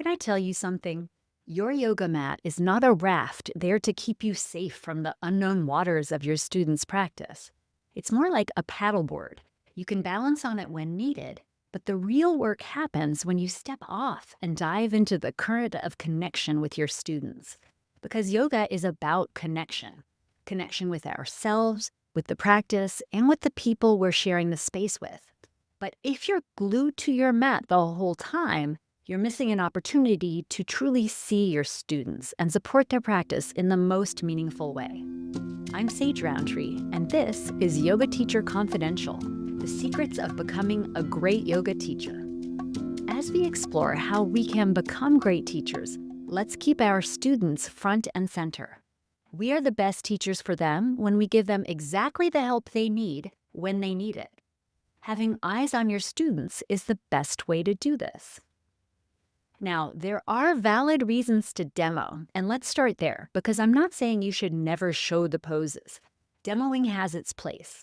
Can I tell you something? Your yoga mat is not a raft there to keep you safe from the unknown waters of your students' practice. It's more like a paddleboard. You can balance on it when needed, but the real work happens when you step off and dive into the current of connection with your students. Because yoga is about connection with ourselves, with the practice, and with the people we're sharing the space with. But if you're glued to your mat the whole time, you're missing an opportunity to truly see your students and support their practice in the most meaningful way. I'm Sage Rountree, and this is Yoga Teacher Confidential, the secrets of becoming a great yoga teacher. As we explore how we can become great teachers, let's keep our students front and center. We are the best teachers for them when we give them exactly the help they need when they need it. Having eyes on your students is the best way to do this. Now, there are valid reasons to demo, and let's start there, because I'm not saying you should never show the poses. Demoing has its place.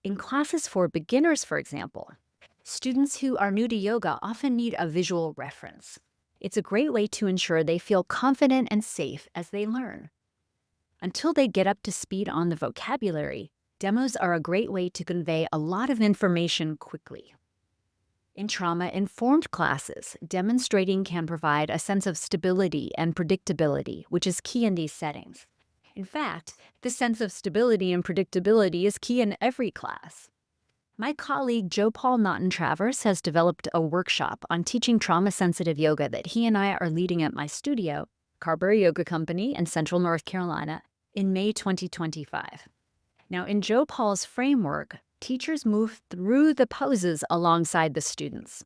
In classes for beginners, for example, students who are new to yoga often need a visual reference. It's a great way to ensure they feel confident and safe as they learn. Until they get up to speed on the vocabulary, demos are a great way to convey a lot of information quickly. In trauma-informed classes, demonstrating can provide a sense of stability and predictability, which is key in these settings. In fact, the sense of stability and predictability is key in every class. My colleague Joe Paul Naughton-Travers has developed a workshop on teaching trauma-sensitive yoga that he and I are leading at my studio, Carberry Yoga Company in Central North Carolina, in May 2025. Now, in Joe Paul's framework, teachers move through the poses alongside the students.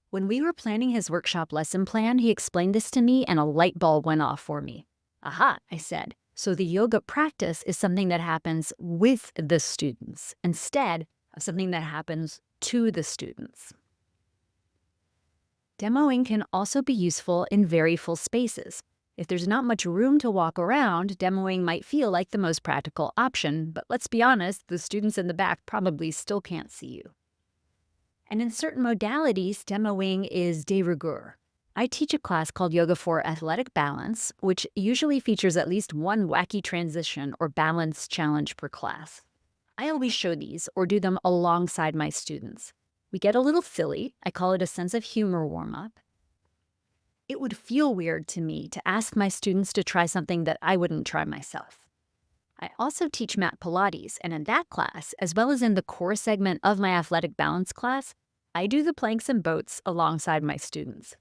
When we were planning his workshop lesson plan, he explained this to me and a light bulb went off for me. Aha, I said. So the yoga practice is something that happens with the students instead of something that happens to the students. Demoing can also be useful in very full spaces. If there's not much room to walk around, demoing might feel like the most practical option, but let's be honest, the students in the back probably still can't see you. And in certain modalities, demoing is de rigueur. I teach a class called Yoga for Athletic Balance, which usually features at least one wacky transition or balance challenge per class. I always show these or do them alongside my students. We get a little silly. I call it a sense of humor warm-up. It would feel weird to me to ask my students to try something that I wouldn't try myself. I also teach mat Pilates, and in that class, as well as in the core segment of my athletic balance class, I do the planks and boats alongside my students.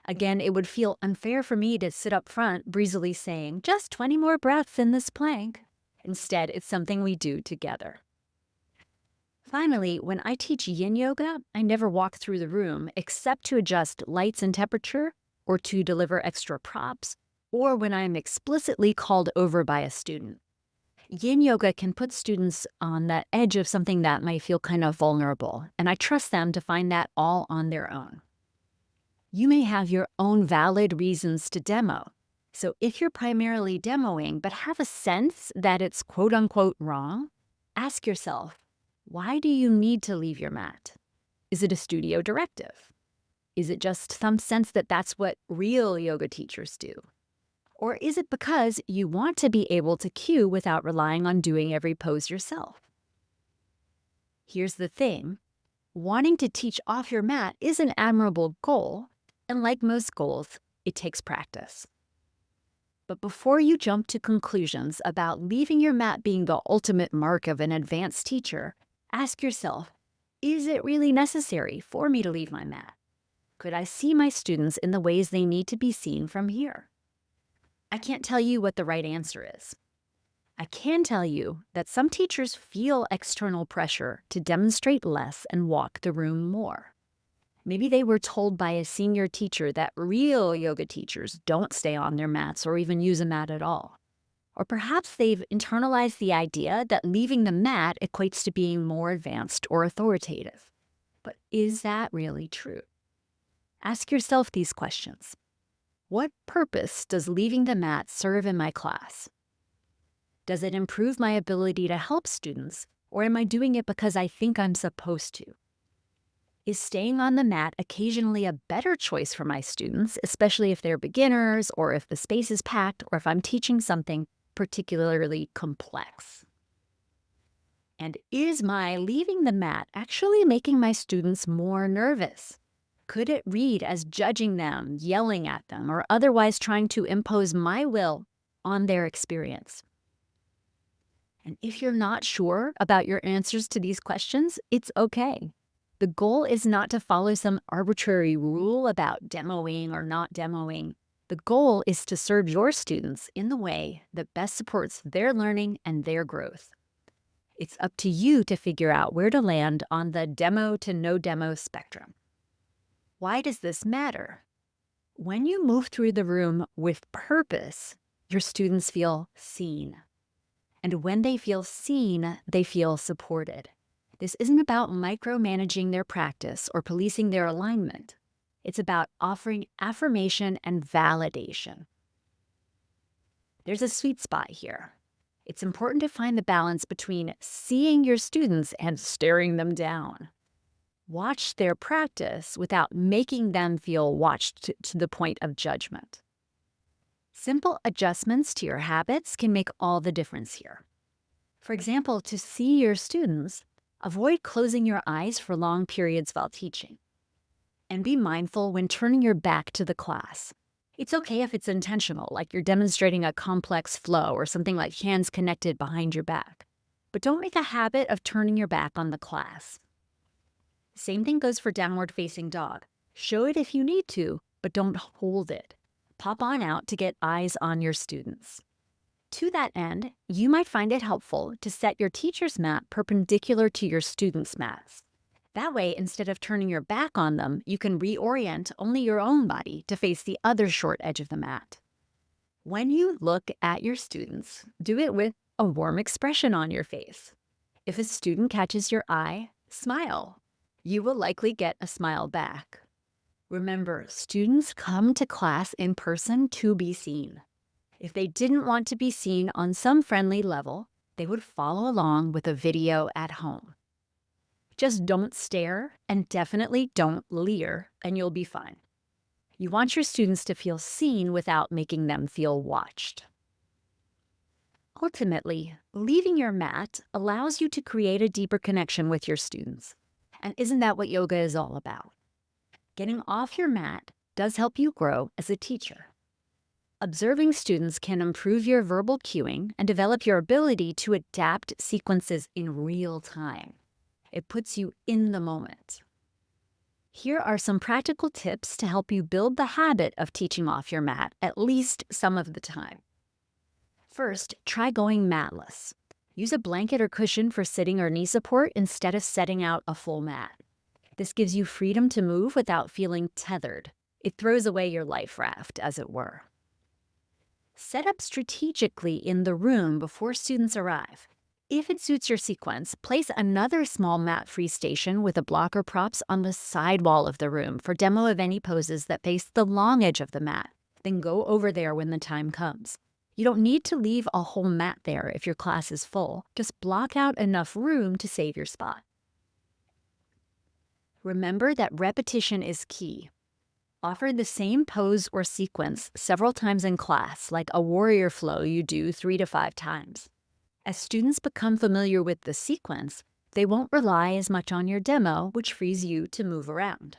Again, it would feel unfair for me to sit up front breezily saying, just 20 more breaths in this plank. Instead, it's something we do together. Finally, when I teach yin yoga, I never walk through the room except to adjust lights and temperature, or to deliver extra props, or when I am explicitly called over by a student. Yin yoga can put students on that edge of something that might feel kind of vulnerable, and I trust them to find that all on their own. You may have your own valid reasons to demo. So if you're primarily demoing but have a sense that it's quote-unquote wrong, ask yourself, why do you need to leave your mat? Is it a studio directive? Is it just some sense that that's what real yoga teachers do? Or is it because you want to be able to cue without relying on doing every pose yourself? Here's the thing. Wanting to teach off your mat is an admirable goal, and like most goals, it takes practice. But before you jump to conclusions about leaving your mat being the ultimate mark of an advanced teacher, ask yourself, is it really necessary for me to leave my mat? Could I see my students in the ways they need to be seen from here? I can't tell you what the right answer is. I can tell you that some teachers feel external pressure to demonstrate less and walk the room more. Maybe they were told by a senior teacher that real yoga teachers don't stay on their mats or even use a mat at all. Or perhaps they've internalized the idea that leaving the mat equates to being more advanced or authoritative. But is that really true? Ask yourself these questions. What purpose does leaving the mat serve in my class? Does it improve my ability to help students, or am I doing it because I think I'm supposed to? Is staying on the mat occasionally a better choice for my students, especially if they're beginners or if the space is packed or if I'm teaching something particularly complex? And is my leaving the mat actually making my students more nervous? Could it read as judging them, yelling at them, or otherwise trying to impose my will on their experience? And if you're not sure about your answers to these questions, it's okay. The goal is not to follow some arbitrary rule about demoing or not demoing. The goal is to serve your students in the way that best supports their learning and their growth. It's up to you to figure out where to land on the demo to no demo spectrum. Why does this matter? When you move through the room with purpose, your students feel seen. And when they feel seen, they feel supported. This isn't about micromanaging their practice or policing their alignment. It's about offering affirmation and validation. There's a sweet spot here. It's important to find the balance between seeing your students and staring them down. Watch their practice without making them feel watched to the point of judgment. Simple adjustments to your habits can make all the difference here. For example, to see your students, avoid closing your eyes for long periods while teaching. And be mindful when turning your back to the class. It's okay if it's intentional, like you're demonstrating a complex flow or something like hands connected behind your back. But don't make a habit of turning your back on the class. Same thing goes for downward facing dog. Show it if you need to, but don't hold it. Pop on out to get eyes on your students. To that end, you might find it helpful to set your teacher's mat perpendicular to your students' mats. That way, instead of turning your back on them, you can reorient only your own body to face the other short edge of the mat. When you look at your students, do it with a warm expression on your face. If a student catches your eye, smile. You will likely get a smile back. Remember, students come to class in person to be seen. If they didn't want to be seen on some friendly level, they would follow along with a video at home. Just don't stare and definitely don't leer, and you'll be fine. You want your students to feel seen without making them feel watched. Ultimately, leaving your mat allows you to create a deeper connection with your students. And isn't that what yoga is all about? Getting off your mat does help you grow as a teacher. Observing students can improve your verbal cueing and develop your ability to adapt sequences in real time. It puts you in the moment. Here are some practical tips to help you build the habit of teaching off your mat at least some of the time. First, try going matless. Use a blanket or cushion for sitting or knee support instead of setting out a full mat. This gives you freedom to move without feeling tethered. It throws away your life raft, as it were. Set up strategically in the room before students arrive. If it suits your sequence, place another small mat-free station with a block or props on the side wall of the room for demo of any poses that face the long edge of the mat. Then go over there when the time comes. You don't need to leave a whole mat there if your class is full. Just block out enough room to save your spot. Remember that repetition is key. Offer the same pose or sequence several times in class, like a warrior flow you do 3 to 5 times. As students become familiar with the sequence, they won't rely as much on your demo, which frees you to move around.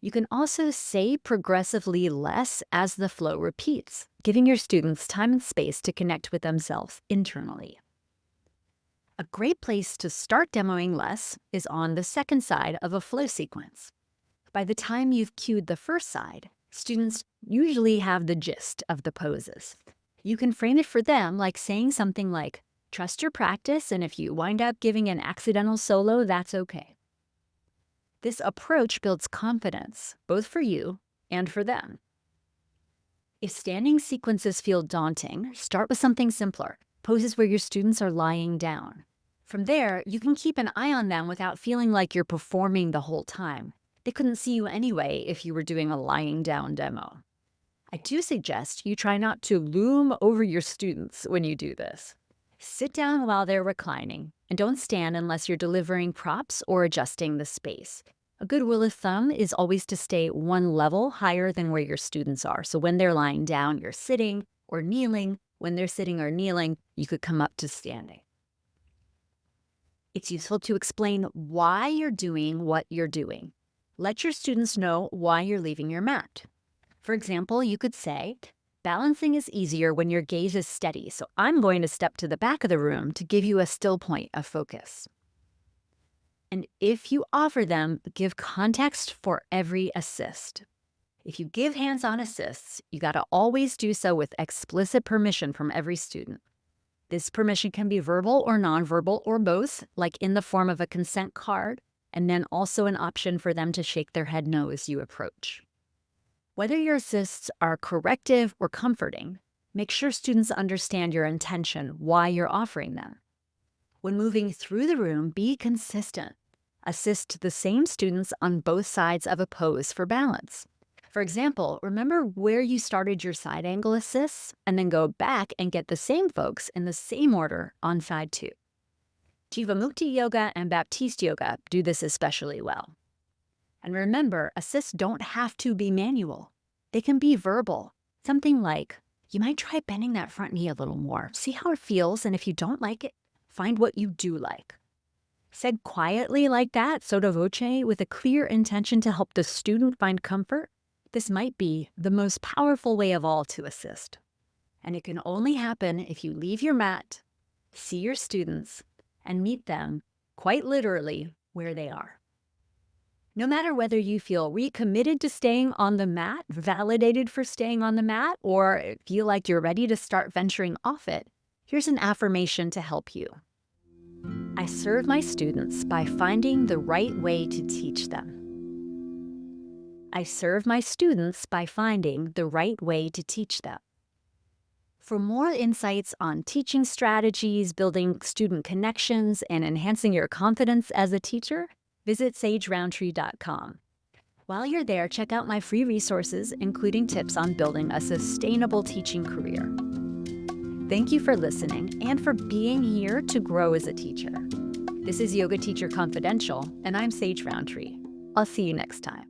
You can also say progressively less as the flow repeats, giving your students time and space to connect with themselves internally. A great place to start demoing less is on the second side of a flow sequence. By the time you've cued the first side, students usually have the gist of the poses. You can frame it for them like saying something like, "Trust your practice, and if you wind up giving an accidental solo, that's okay." This approach builds confidence, both for you and for them. If standing sequences feel daunting, start with something simpler, poses where your students are lying down. From there, you can keep an eye on them without feeling like you're performing the whole time. They couldn't see you anyway if you were doing a lying down demo. I do suggest you try not to loom over your students when you do this. Sit down while they're reclining, and don't stand unless you're delivering props or adjusting the space. A good rule of thumb is always to stay one level higher than where your students are. So when they're lying down, you're sitting or kneeling. When they're sitting or kneeling, you could come up to standing. It's useful to explain why you're doing what you're doing. Let your students know why you're leaving your mat. For example, you could say, balancing is easier when your gaze is steady, so I'm going to step to the back of the room to give you a still point of focus. And if you offer them, give context for every assist. If you give hands-on assists, you got to always do so with explicit permission from every student. This permission can be verbal or nonverbal or both, like in the form of a consent card, and then also an option for them to shake their head no as you approach. Whether your assists are corrective or comforting, make sure students understand your intention, why you're offering them. When moving through the room, be consistent. Assist the same students on both sides of a pose for balance. For example, remember where you started your side angle assists, and then go back and get the same folks in the same order on side 2. Jivamukti Yoga and Baptiste Yoga do this especially well. And remember, assists don't have to be manual. They can be verbal. Something like, you might try bending that front knee a little more. See how it feels, and if you don't like it, find what you do like. Said quietly like that, sotto voce, with a clear intention to help the student find comfort, this might be the most powerful way of all to assist. And it can only happen if you leave your mat, see your students, and meet them, quite literally, where they are. No matter whether you feel recommitted to staying on the mat, validated for staying on the mat, or feel like you're ready to start venturing off it, here's an affirmation to help you. I serve my students by finding the right way to teach them. I serve my students by finding the right way to teach them. For more insights on teaching strategies, building student connections, and enhancing your confidence as a teacher, visit sagerountree.com. While you're there, check out my free resources, including tips on building a sustainable teaching career. Thank you for listening and for being here to grow as a teacher. This is Yoga Teacher Confidential, and I'm Sage Rountree. I'll see you next time.